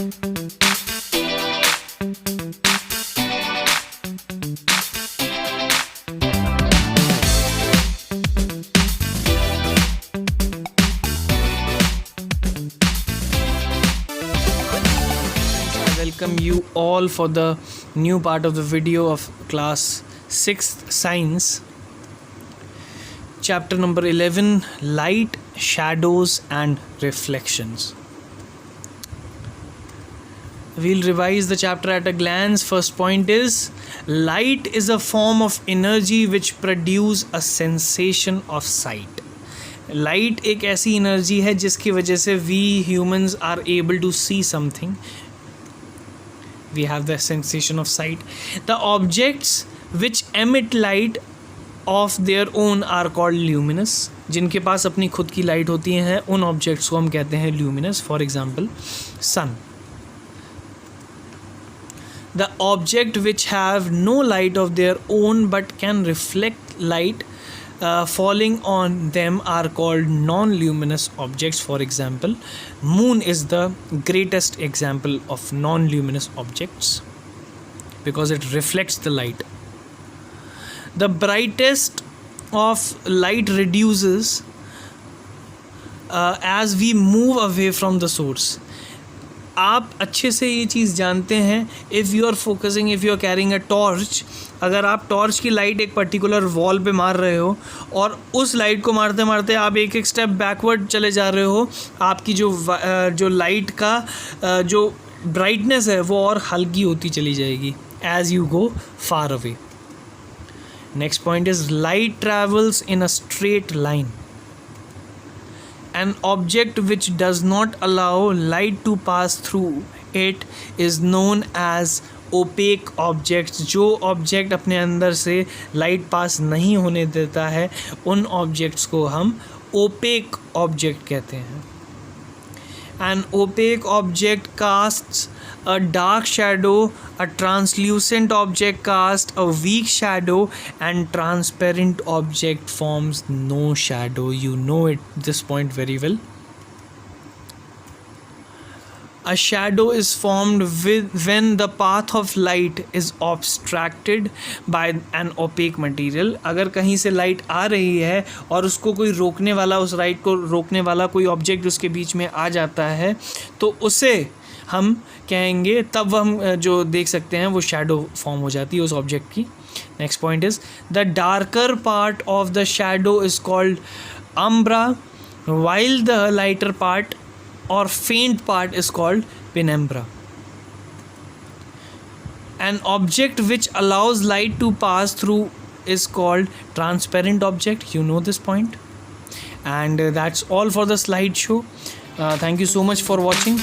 Welcome you all for the new part of the video of class 6th science, chapter number 11, light, shadows and reflections. We'll revise the chapter at a glance. First point is, light is a form of energy which produce a sensation of sight. Light एक ऐसी energy है जिसकी वजह से we humans are able to see something. We have the sensation of sight. The objects which emit light of their own are called luminous. जिनके पास अपनी खुद की लाइट होती हैं उन ऑब्जेक्ट्स को हम कहते हैं luminous. For example, sun. The object which have no light of their own but can reflect light falling on them are called non-luminous objects. For example, moon is the greatest example of non-luminous objects because it reflects the light. The brightest of light reduces as we move away from the source. आप अच्छे से ये चीज़ जानते हैं. If you are focusing, if you are carrying a torch, अगर आप torch की लाइट एक पर्टिकुलर वॉल पे मार रहे हो और उस लाइट को मारते मारते आप एक एक स्टेप बैकवर्ड चले जा रहे हो, आपकी जो लाइट का जो ब्राइटनेस है वो और हल्की होती चली जाएगी as you go far away. Next point is, light travels in a straight line. An object which does not allow light to pass through it is known as opaque objects. जो object अपने अंदर से light pass नहीं होने देता है उन objects को हम ओपेक ऑब्जेक्ट कहते हैं. An opaque object casts a dark shadow, a translucent object casts a weak shadow, and transparent object forms no shadow. You know this point very well. A shadow is formed when the path of light is obstructed by an opaque material. अगर कहीं से light आ रही है और उसको कोई रोकने वाला, उस लाइट को रोकने वाला कोई ऑब्जेक्ट उसके बीच में आ जाता है तो उसे हम कहेंगे, तब हम जो देख सकते हैं वो शैडो फॉर्म हो जाती है उस ऑब्जेक्ट की. Next point is, the darker part of the shadow is called umbra, while the lighter part or faint part is called penumbra. An object which allows light to pass through is called transparent object. You know this point. And that's all for the slideshow. Thank you so much for watching.